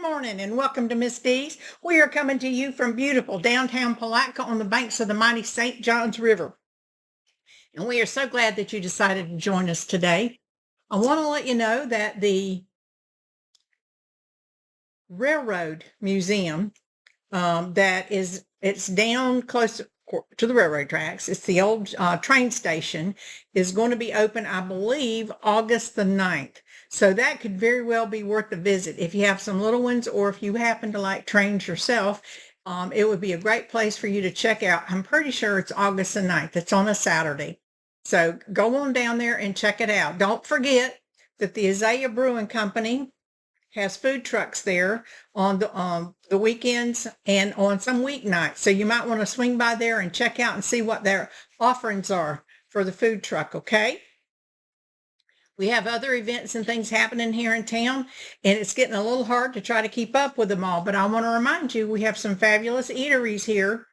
morning and welcome to Miss D's. We are coming to you from beautiful downtown Palatka on the banks of the mighty St. Johns River. And we are so glad that you decided to join us today. I want to let you know that the Railroad Museum it's down close to the railroad tracks. It's the old train station, is going to be open, I believe, August the 9th. So that could very well be worth a visit. If you have some little ones or if you happen to like trains yourself, it would be a great place for you to check out. I'm pretty sure it's August the 9th. It's on a Saturday. So go on down there and check it out. Don't forget that the Azalea Brewing Company has food trucks there on the weekends and on some weeknights. So you might want to swing by there and check out and see what their offerings are for the food truck, okay? We have other events and things happening here in town, and it's getting a little hard to try to keep up with them all. But I want to remind you, we have some fabulous eateries here.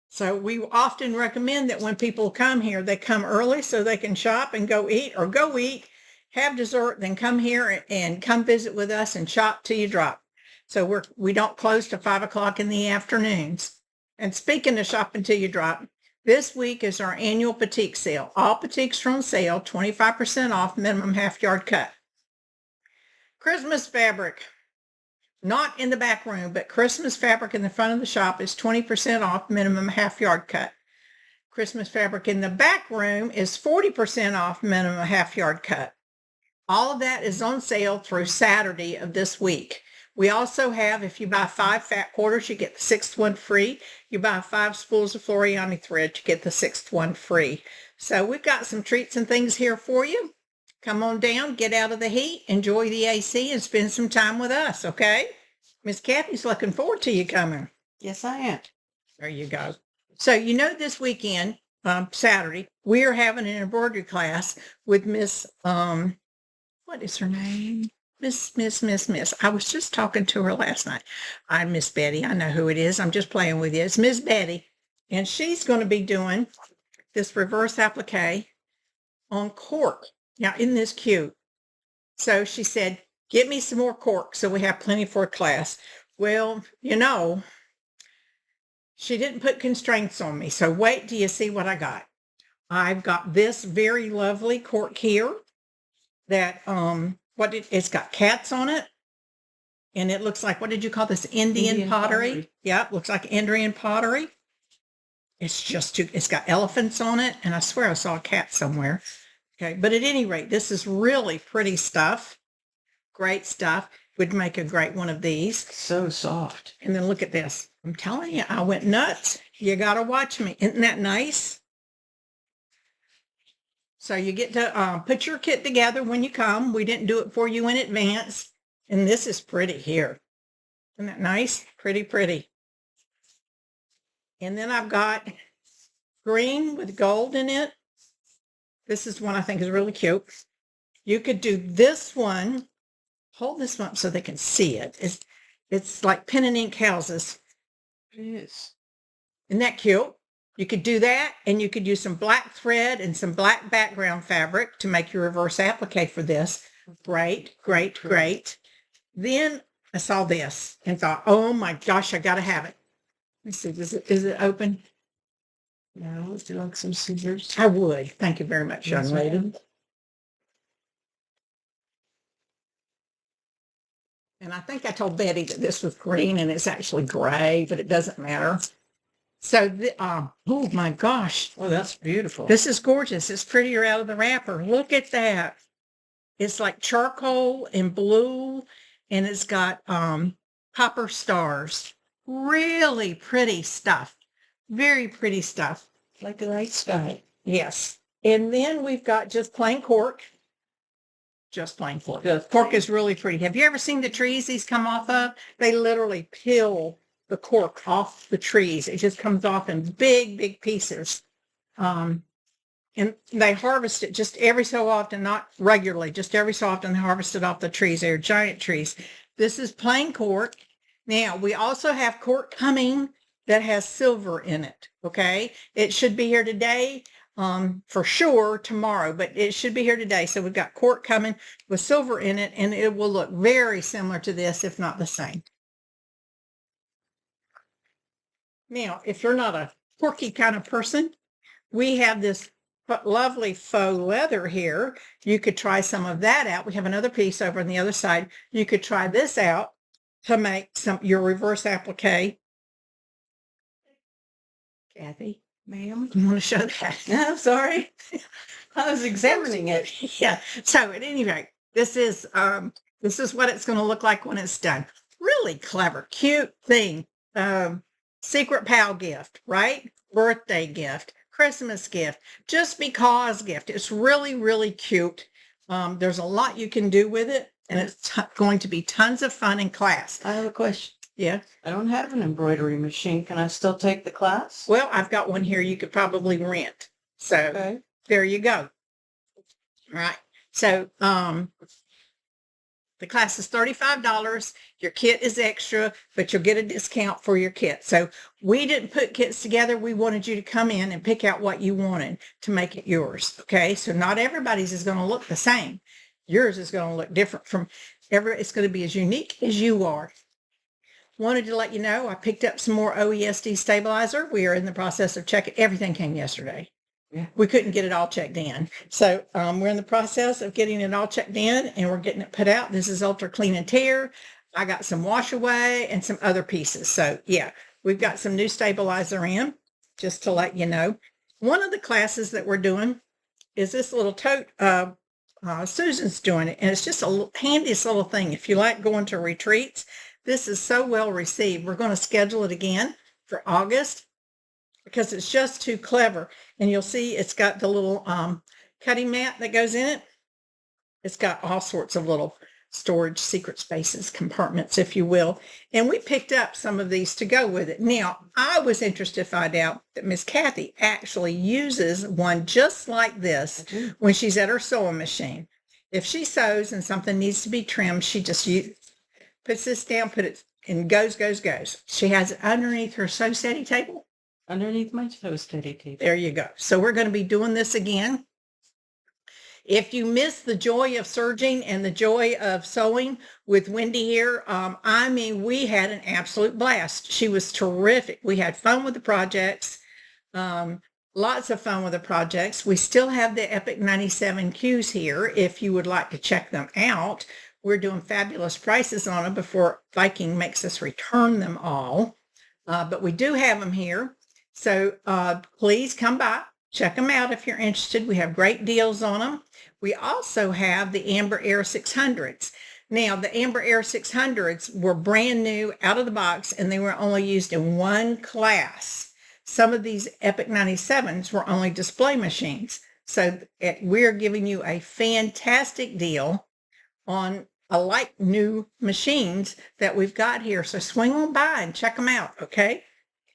So we often recommend that when people come here, they come early so they can shop and go eat, or go eat, have dessert, then come here and come visit with us and shop till you drop. So we don't close till 5 o'clock in the afternoons. And speaking of shopping till you drop, this week is our annual batik sale. All batiks are on sale, 25% off, minimum half yard cut. Christmas fabric, not in the back room, but Christmas fabric in the front of the shop is 20% off, minimum half yard cut. Christmas fabric in the back room is 40% off, minimum half yard cut. All of that is on sale through Saturday of this week. We also have, if you buy 5 fat quarters, you get the 6th one free. You buy 5 spools of Floriani thread, you get the 6th one free. So we've got some treats and things here for you. Come on down, get out of the heat, enjoy the AC, and spend some time with us, okay? Miss Kathy's looking forward to you coming. Yes, I am. There you go. So this weekend, Saturday, we are having an embroidery class with Miss, what is her name? Miss. I was just talking to her last night. I'm Miss Betty. I know who it is. I'm just playing with you. It's Miss Betty. And she's going to be doing this reverse applique on cork. Now, isn't this cute? So she said, get me some more cork so we have plenty for a class. Well, she didn't put constraints on me. So wait till you see what I got. I've got this very lovely cork here that, it's got cats on it. And it looks like, what did you call this? Indian pottery. Yep, looks like Indian pottery. It's got elephants on it. And I swear I saw a cat somewhere. Okay, but at any rate, this is really pretty stuff. Great stuff. Would make a great one of these. So soft. And then look at this. I'm telling you, I went nuts. You got to watch me. Isn't that nice? So you get to put your kit together when you come. We didn't do it for you in advance. And this is pretty here. Isn't that nice? Pretty, pretty. And then I've got green with gold in it. This is one I think is really cute. You could do this one. Hold this one up so they can see it. It's like pen and ink houses. It is. Isn't that cute? You could do that, and you could use some black thread and some black background fabric to make your reverse applique for this. Great, great, great. Then I saw this and thought, oh my gosh, I got to have it. Let's see, is it open? No, would you like some scissors? I would. Thank you very much, young lady. And I think I told Betty that this was green, and it's actually gray, but it doesn't matter. So, oh my gosh. Oh, that's beautiful. This is gorgeous. It's prettier out of the wrapper. Look at that. It's like charcoal and blue, and it's got copper stars. Really pretty stuff. Very pretty stuff. Like the night sky. Yes. And then we've got just plain cork. Just plain cork. Cork is really pretty. Have you ever seen the trees these come off of? They literally peel the cork off the trees. It just comes off in big, big pieces. And they harvest it just every so often, not regularly, just every so often they harvest it off the trees. They're giant trees. This is plain cork. Now, we also have cork coming that has silver in it, okay? It should be here today. for sure tomorrow, but it should be here today. So we've got cork coming with silver in it, and it will look very similar to this, if not the same. Now, if you're not a quirky kind of person, we have this lovely faux leather here. You could try some of that out. We have another piece over on the other side. You could try this out to make your reverse applique. Kathy, Ma'am? you want to show that? No, sorry. I was examining it. Yeah. So at any rate, this is what it's going to look like when it's done. Really clever, cute thing. Secret pal gift, right? Birthday gift, Christmas gift, just because gift. It's really, really cute. There's a lot you can do with it, and it's going to be tons of fun in class. I have a question. Yeah. I don't have an embroidery machine. Can I still take the class? Well, I've got one here you could probably rent. So Okay. there you go. All right. So the class is $35. Your kit is extra, but you'll get a discount for your kit. So we didn't put kits together. We wanted you to come in and pick out what you wanted to make it yours. Okay. So not everybody's is going to look the same. Yours is going to look different from it's going to be as unique as you are. Wanted to let you know, I picked up some more OESD stabilizer. We are in the process of checking. Everything came yesterday. Yeah. We couldn't get it all checked in. So we're in the process of getting it all checked in, and we're getting it put out. This is Ultra Clean and Tear. I got some wash away and some other pieces. So yeah, we've got some new stabilizer in, just to let you know. One of the classes that we're doing is this little tote. Susan's doing it, and it's just a handiest little thing. If you like going to retreats, this is so well received. We're going to schedule it again for August, because it's just too clever. And you'll see it's got the little cutting mat that goes in it. It's got all sorts of little storage secret spaces, compartments, if you will. And we picked up some of these to go with it. Now, I was interested to find out that Miss Kathy actually uses one just like this when she's at her sewing machine. If she sews and something needs to be trimmed, she just puts this down, and goes. She has it underneath her sew steady table. Underneath my sew steady table. There you go. So we're going to be doing this again. If you miss the joy of serging and the joy of sewing with Wendy here, we had an absolute blast. She was terrific. We had fun with the projects, lots of fun with the projects. We still have the Epic 97 Qs here if you would like to check them out. We're doing fabulous prices on them before Viking makes us return them all. But we do have them here. So please come by, check them out if you're interested. We have great deals on them. We also have the Amber Air 600s. Now, the Amber Air 600s were brand new out of the box, and they were only used in one class. Some of these Epic 97s were only display machines. So we're giving you a fantastic deal on new machines that we've got here. So swing on by and check them out, okay?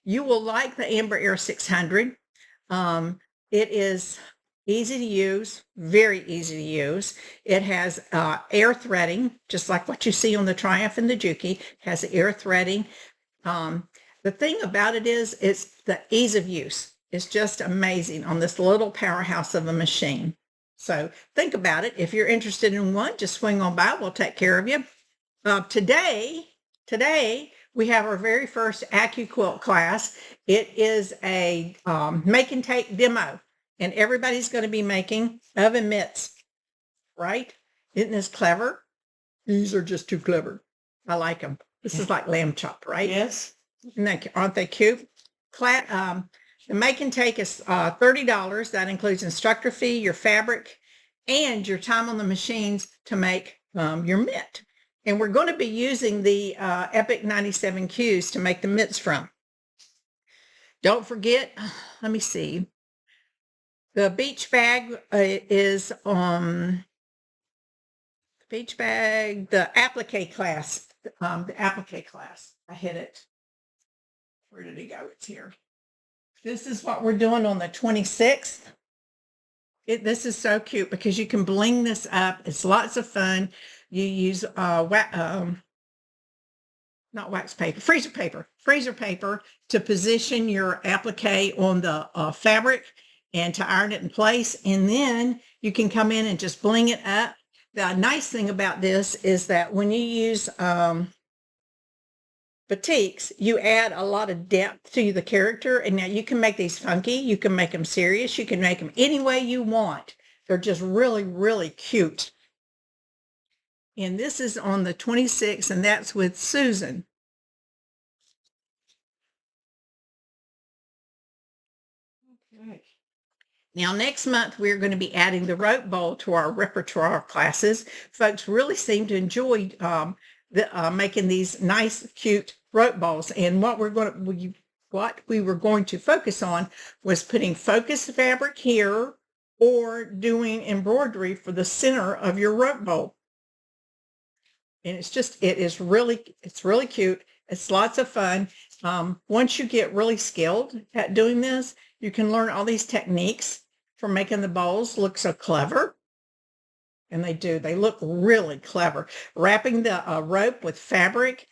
You will like the Amber Air 600. It is easy to use, very easy to use. It has air threading, just like what you see on the Triumph and the Juki. It has air threading. The thing about it is, it's the ease of use. It's just amazing on this little powerhouse of a machine. So think about it. If you're interested in one, just swing on by. We'll take care of you. Today, we have our very first AccuQuilt class. It is a make and take demo, and everybody's going to be making oven mitts, right? Isn't this clever? These are just too clever. I like them. This is like lamb chop, right? Yes. Aren't they cute? The make and take is $30. That includes instructor fee, your fabric, and your time on the machines to make your mitt. And we're going to be using the Epic 97 Qs to make the mitts from. Don't forget, let me see. The beach bag is the applique class. The applique class. I hit it. Where did it go? It's here. This is what we're doing on the 26th. This is so cute because you can bling this up. It's lots of fun. You use not wax paper, freezer paper to position your applique on the fabric. and to iron it in place. And then you can come in and just bling it up. The nice thing about this is that when you use batiks, you add a lot of depth to the character. And now you can make these funky. You can make them serious. You can make them any way you want. They're just really, really cute. And this is on the 26th, and that's with Susan. Okay. Now, next month, we're going to be adding the rope bowl to our repertoire classes. Folks really seem to enjoy making these nice, cute rope bowls. And what we were going to focus on was putting focus fabric here or doing embroidery for the center of your rope bowl. And it's really cute. It's lots of fun. Once you get really skilled at doing this, you can learn all these techniques for making the bowls look so clever. And they look really clever. Wrapping the rope with fabric,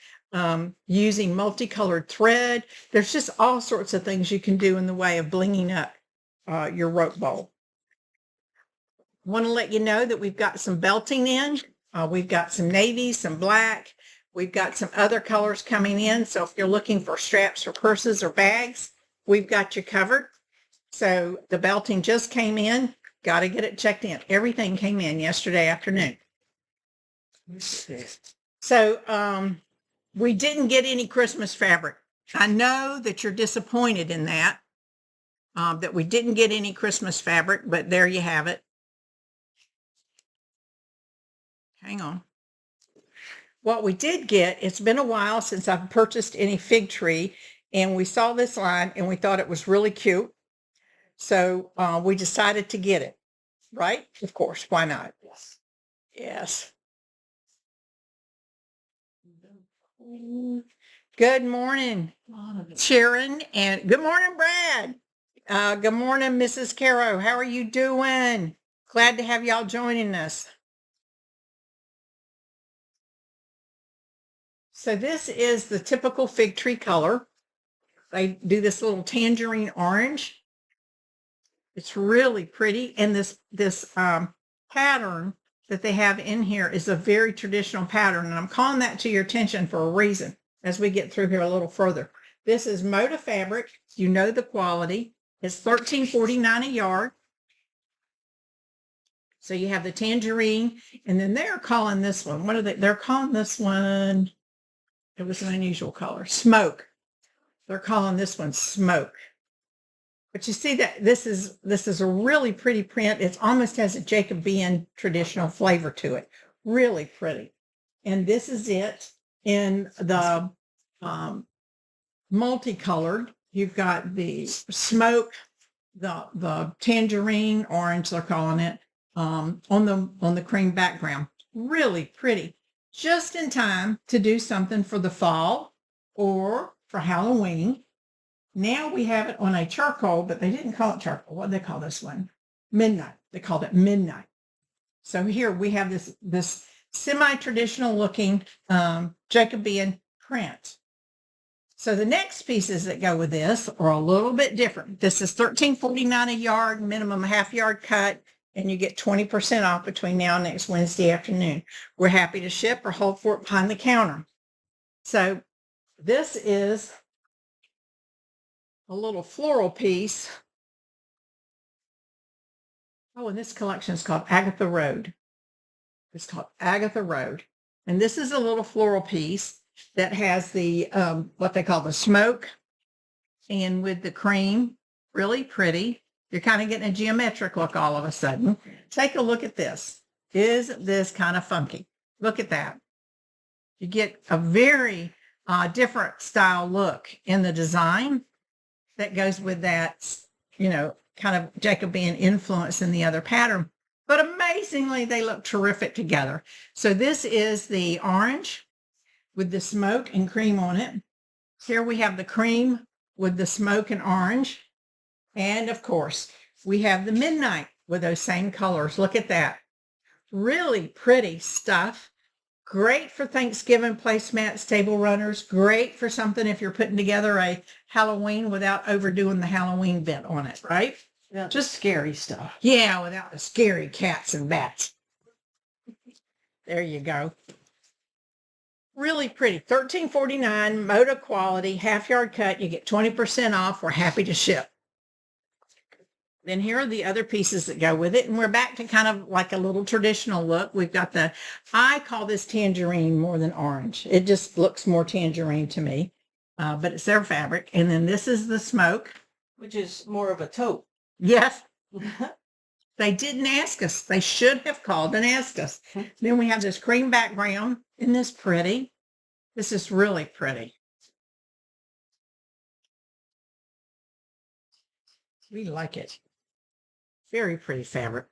using multicolored thread. There's just all sorts of things you can do in the way of blinging up your rope bowl. Want to let you know that we've got some belting in. We've got some navy, some black. We've got some other colors coming in. So if you're looking for straps for purses or bags, we've got you covered. So the belting just came in. Got to get it checked in. Everything came in yesterday afternoon. So we didn't get any Christmas fabric. I know that you're disappointed in that we didn't get any Christmas fabric, but there you have it. Hang on. What we did get, it's been a while since I've purchased any fig tree, and we saw this line and we thought it was really cute. So we decided to get it, right? Of course, why not? Yes. Yes. Good morning, Sharon, and good morning, Brad. Good morning, Mrs. Caro. How are you doing? Glad to have y'all joining us. So this is the typical fig tree color. They do this little tangerine orange. It's really pretty. And this pattern that they have in here is a very traditional pattern. And I'm calling that to your attention for a reason as we get through here a little further. This is Moda fabric. You know the quality. It's $13.49 a yard. So you have the tangerine, and then they're calling this one, what are they? They're calling this one, it was an unusual color, smoke. They're calling this one smoke. But you see that this is a really pretty print. It almost has a Jacobean traditional flavor to it. Really pretty. And this is it in the multicolored. You've got the smoke, the tangerine orange, they're calling it, on the cream background. Really pretty. Just in time to do something for the fall or for Halloween. Now we have it on a charcoal, but they didn't call it charcoal. What do they call this one? Midnight. They called it midnight. So here we have this semi-traditional looking Jacobean print. So the next pieces that go with this are a little bit different. This is $13.49 a yard, minimum half yard cut, and you get 20% off between now and next Wednesday afternoon. We're happy to ship or hold for it behind the counter. So this is a little floral piece. Oh, and this collection is called Agatha Road. It's called Agatha Road. And this is a little floral piece that has the, what they call the smoke and with the cream, really pretty. You're kind of getting a geometric look all of a sudden. Take a look at this. Isn't this kind of funky? Look at that. You get a very different style look in the design that goes with that, kind of Jacobean influence in the other pattern. But amazingly, they look terrific together. So this is the orange with the smoke and cream on it. Here we have the cream with the smoke and orange. And of course, we have the midnight with those same colors. Look at that. Really pretty stuff. Great for Thanksgiving placemats, table runners. Great for something if you're putting together a Halloween without overdoing the Halloween bit on it, right? Yeah, just scary stuff. Yeah, without the scary cats and bats. There you go. Really pretty. $13.49, Moda quality, half yard cut. You get 20% off. We're happy to ship. Then here are the other pieces that go with it. And we're back to kind of like a little traditional look. We've got I call this tangerine more than orange. It just looks more tangerine to me. But it's their fabric. And then this is the smoke. Which is more of a taupe. Yes. They didn't ask us. They should have called and asked us. Then we have this cream background. Isn't this pretty? This is really pretty. We like it. Very pretty fabric.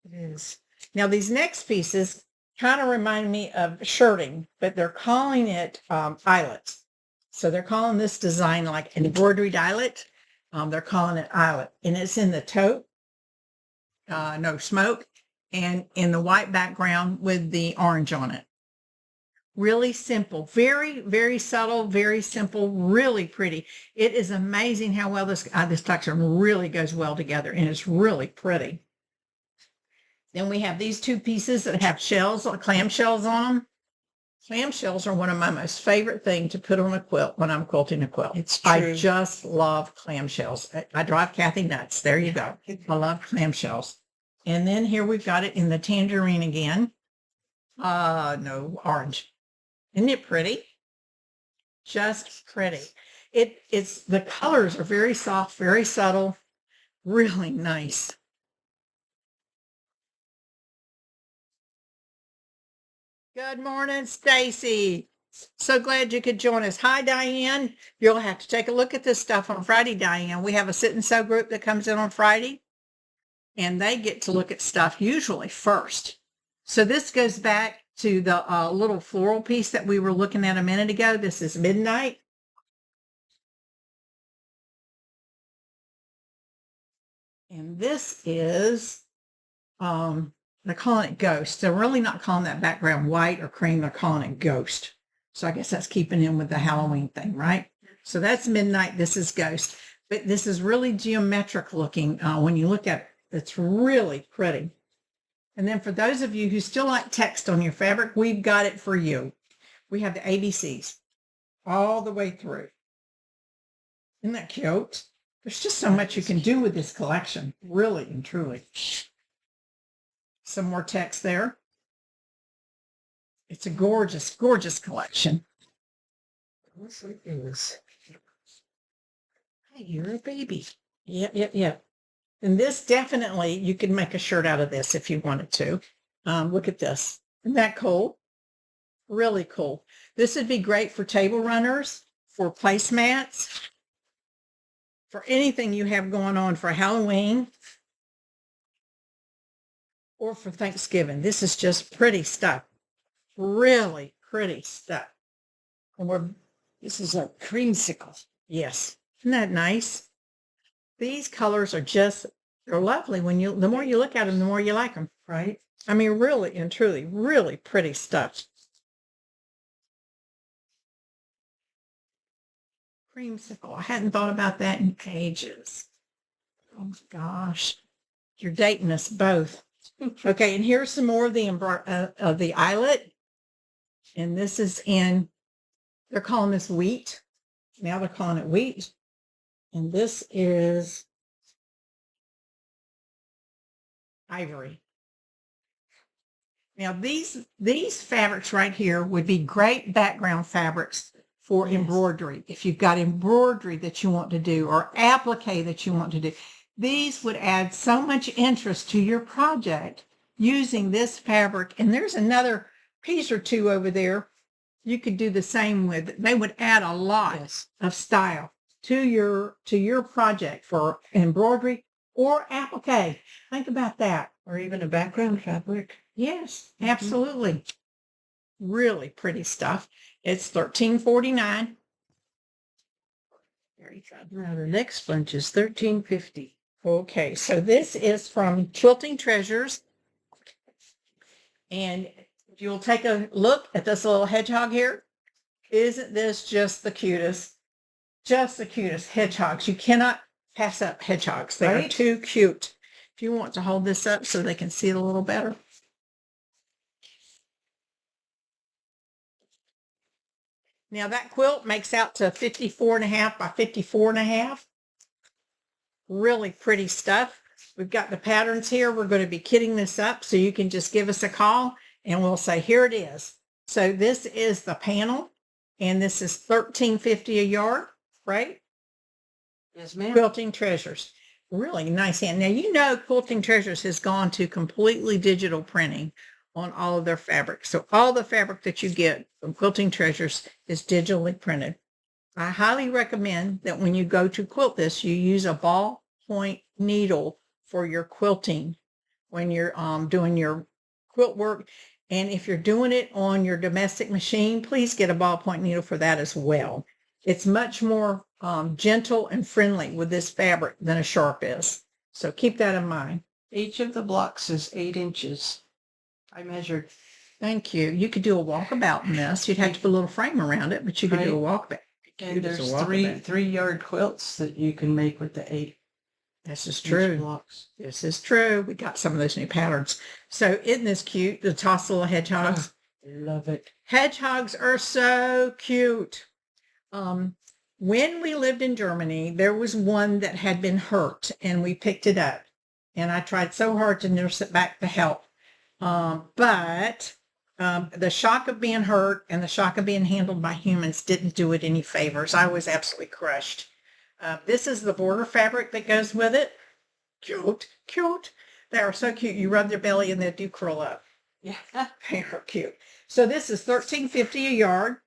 It is. Now these next pieces kind of remind me of shirting, but they're calling it eyelets. So they're calling this design like embroidered eyelet. They're calling it eyelet. And it's in the taupe. No smoke, and in the white background with the orange on it. Really simple, very, very subtle, very simple, really pretty. It is amazing how well this texture really goes well together, and it's really pretty. Then we have these two pieces that have shells, clam shells on them. Clam shells are one of my most favorite things to put on a quilt when I'm quilting a quilt. It's true. I just love clam shells. I drive Kathy nuts. There you go. I love clam shells. And then here we've got it in the tangerine again. No, orange. Isn't it pretty? Just pretty. It's the colors are very soft, very subtle, really nice. Good morning, Stacy. So glad you could join us. Hi, Diane. You'll have to take a look at this stuff on Friday, Diane. We have a sit and sew group that comes in on Friday, and they get to look at stuff usually first. So this goes back to the little floral piece that we were looking at a minute ago. This is Midnight. And this is, they're calling it Ghost. They're really not calling that background white or cream. They're calling it Ghost. So I guess that's keeping in with the Halloween thing, right? So that's Midnight. This is Ghost. But this is really geometric looking when you look at it. It's really pretty. And then for those of you who still like text on your fabric, we've got it for you. We have the ABCs all the way through. Isn't that cute? There's just so much you can do with this collection, really and truly. Some more text there. It's a gorgeous, gorgeous collection. Yes, it is. Hey, you're a baby. Yep. And this definitely, you could make a shirt out of this if you wanted to. Look at this. Isn't that cool? Really cool. This would be great for table runners, for placemats, for anything you have going on for Halloween or for Thanksgiving. This is just pretty stuff. Really pretty stuff. And this is a creamsicle. Yes. Isn't that nice? These colors are just, they're lovely. The more you look at them, the more you like them, right? I mean, really and truly, really pretty stuff. Creamsicle. I hadn't thought about that in ages. Oh my gosh. You're dating us both. Okay, and here's some more of the eyelet. And this is they're calling this wheat. Now they're calling it wheat. And this is ivory. Now these fabrics right here would be great background fabrics for embroidery. If you've got embroidery that you want to do or applique that you want to do, these would add so much interest to your project using this fabric. And there's another piece or two over there you could do the same with. They would add a lot of style to your project for embroidery or applique. Think about that. Or even a background fabric. Yes, absolutely. Really pretty stuff. It's $13.49. Very good. Now the next bunch is $13.50. Okay, so this is from Quilting Treasures. And if you'll take a look at this little hedgehog here, isn't this just the cutest? Just the cutest hedgehogs. You cannot pass up hedgehogs. They are Right? too cute. If you want to hold this up so they can see it a little better. Now that quilt makes out to 54.5 by 54.5. Really pretty stuff. We've got the patterns here. We're going to be kitting this up, so you can just give us a call and we'll say, here it is. So this is the panel, and this is $13.50 a yard, right? Yes, ma'am. Quilting Treasures. Really nice hand. Now, you know, Quilting Treasures has gone to completely digital printing on all of their fabric. So all the fabric that you get from Quilting Treasures is digitally printed. I highly recommend that when you go to quilt this, you use a ballpoint needle for your quilting when you're doing your quilt work. And if you're doing it on your domestic machine, please get a ballpoint needle for that as well. It's much more gentle and friendly with this fabric than a sharp is. So keep that in mind. Each of the blocks is 8 inches. I measured. Thank you. You could do a walkabout in this. You'd have to put a little frame around it, but you could do a walkabout. And there's three-yard quilts that you can make with the 8. This is true. Blocks. This is true. We got some of those new patterns. So isn't this cute? The tossle of hedgehogs. Love it. Hedgehogs are so cute. When we lived in Germany, there was one that had been hurt and we picked it up. And I tried so hard to nurse it back to health. But the shock of being hurt and the shock of being handled by humans didn't do it any favors. I was absolutely crushed. This is the border fabric that goes with it. Cute, cute. They are so cute. You rub their belly and they do curl up. Yeah. They are cute. So this is $13.50 a yard.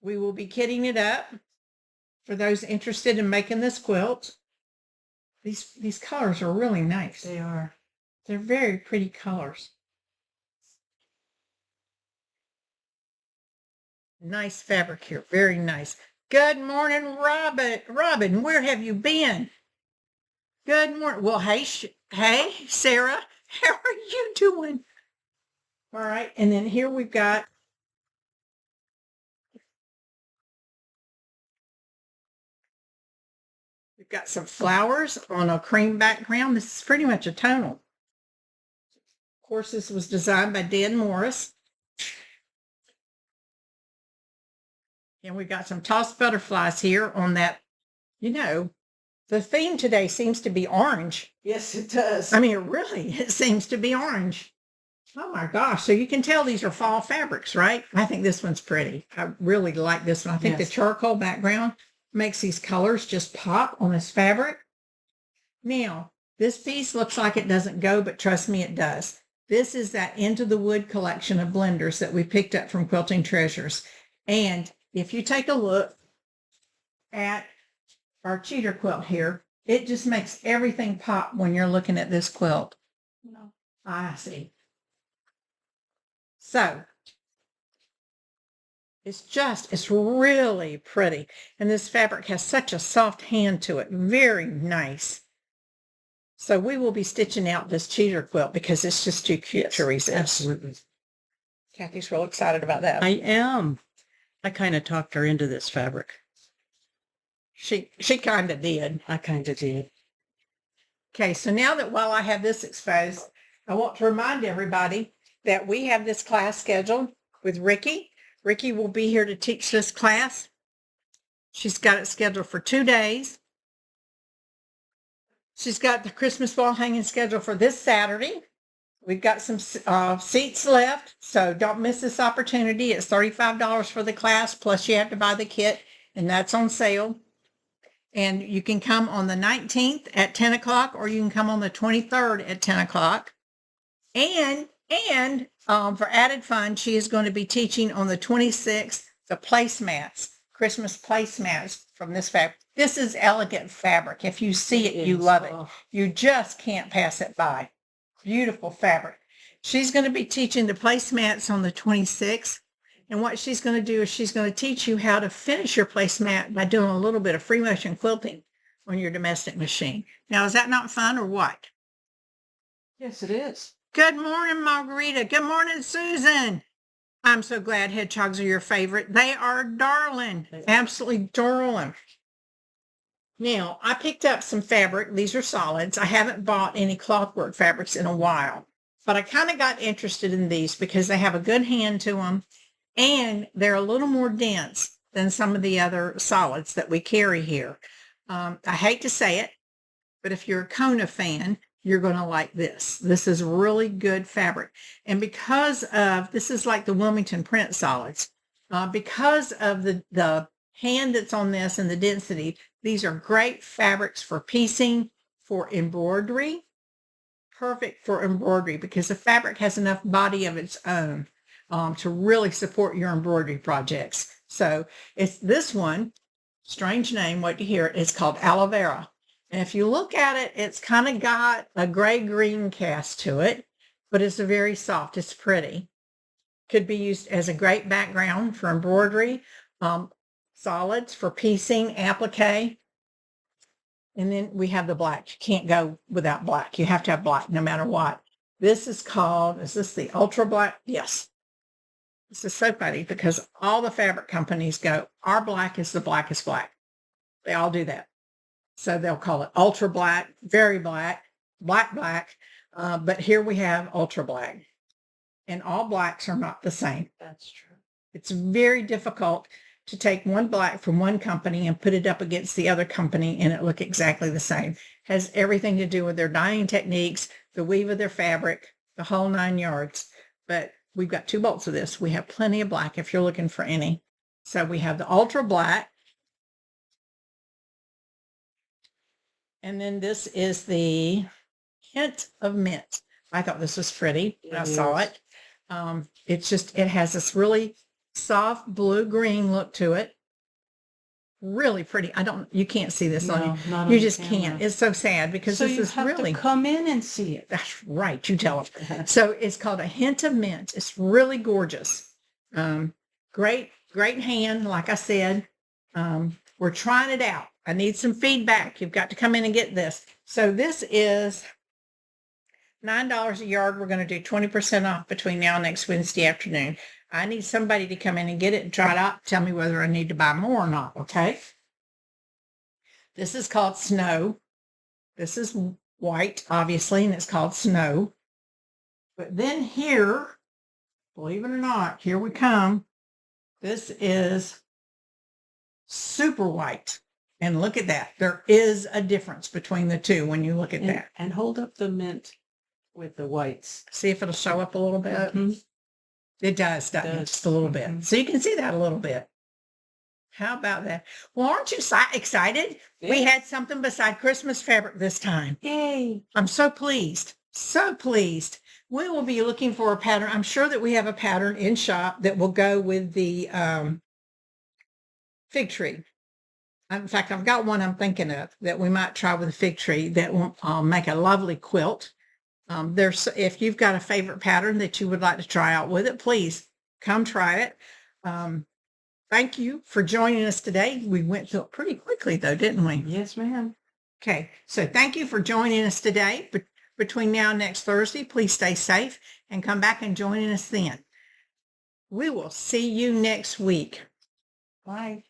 We will be kitting it up for those interested in making this quilt. These colors are really nice. They are. They're very pretty colors. Nice fabric here. Very nice. Good morning, Robin. Robin, where have you been? Good morning. Well, hey, Sarah. How are you doing? All right. And then here we've got some flowers on a cream background. This is pretty much a tonal. Of course, this was designed by Dan Morris. And we've got some tossed butterflies here on that. You know, the theme today seems to be orange. Yes, it does. I mean, it seems to be orange. Oh my gosh. So you can tell these are fall fabrics, right? I think this one's pretty. I really like this one. I think the charcoal background makes these colors just pop on this fabric. Now, this piece looks like it doesn't go, but trust me, it does. This is that Into the Wood collection of blenders that we picked up from Quilting Treasures. And if you take a look at our cheater quilt here, it just makes everything pop when you're looking at this quilt. No. I see. So it's really pretty. And this fabric has such a soft hand to it. Very nice. So we will be stitching out this cheater quilt because it's just too cute to resist. Absolutely. Kathy's real excited about that. I am. I kind of talked her into this fabric. She kind of did. I kind of did. Okay, so now that while I have this exposed, I want to remind everybody that we have this class scheduled with Ricky. Ricky will be here to teach this class. She's got it scheduled for 2 days. She's got the Christmas wall hanging scheduled for this Saturday. We've got some seats left, so don't miss this opportunity. It's $35 for the class, plus you have to buy the kit, and that's on sale. And you can come on the 19th at 10 o'clock, or you can come on the 23rd at 10 o'clock. And for added fun, she is going to be teaching on the 26th, the placemats, Christmas placemats from this fabric. This is elegant fabric. If you see it, you love it. You just can't pass it by. Beautiful fabric. She's going to be teaching the placemats on the 26th. And what she's going to do is she's going to teach you how to finish your placemat by doing a little bit of free motion quilting on your domestic machine. Now, is that not fun or what? Yes, it is. Good morning, Margarita. Good morning, Susan. I'm so glad hedgehogs are your favorite. They are darling. Absolutely darling. Now, I picked up some fabric. These are solids. I haven't bought any clothwork fabrics in a while, but I kind of got interested in these because they have a good hand to them and they're a little more dense than some of the other solids that we carry here. I hate to say it, but if you're a Kona fan, you're going to like this. This is really good fabric. And because of, this is like the Wilmington print solids, because of the hand that's on this and the density, these are great fabrics for piecing, for embroidery, perfect for embroidery because the fabric has enough body of its own to really support your embroidery projects. So it's this one, strange name, wait to hear it, it's called aloe vera. And if you look at it, it's kind of got a gray-green cast to it, but it's very soft. It's pretty. Could be used as a great background for embroidery, solids for piecing, applique. And then we have the black. You can't go without black. You have to have black no matter what. This is called, is this the ultra black? Yes. This is so funny because all the fabric companies go, our black is the blackest black. They all do that. So they'll call it ultra black, very black, black, black. But here we have ultra black. And all blacks are not the same. That's true. It's very difficult to take one black from one company and put it up against the other company and it look exactly the same. Has everything to do with their dyeing techniques, the weave of their fabric, the whole 9 yards. But we've got 2 bolts of this. We have plenty of black if you're looking for any. So we have the ultra black. And then this is the hint of mint. I thought this was pretty when I saw it. It has this really soft blue-green look to it. Really pretty. You can't see this on you. You just can't. It's so sad because this is really. To come in and see it. That's right. You tell them. So it's called a hint of mint. It's really gorgeous. Great hand. Like I said, we're trying it out. I need some feedback. You've got to come in and get this. So this is $9 a yard. We're going to do 20% off between now and next Wednesday afternoon. I need somebody to come in and get it and try it out. Tell me whether I need to buy more or not, okay? This is called Snow. This is white, obviously, and it's called Snow. But then here, believe it or not, here we come. This is super white. And look at that. There is a difference between the two when you look at that. And hold up the mint with the whites. See if it'll show up a little bit. Mm-hmm. It does, doesn't it? Just a little bit. So you can see that a little bit. How about that? Well, aren't you excited? Yeah. We had something beside Christmas fabric this time. Yay. I'm so pleased. So pleased. We will be looking for a pattern. I'm sure that we have a pattern in shop that will go with the fig tree. In fact, I've got one I'm thinking of that we might try with a fig tree that will make a lovely quilt. If you've got a favorite pattern that you would like to try out with it, please come try it. Thank you for joining us today. We went through it pretty quickly though, didn't we? Yes, ma'am. Okay. So thank you for joining us today. But between now and next Thursday, please stay safe and come back and join us then. We will see you next week. Bye.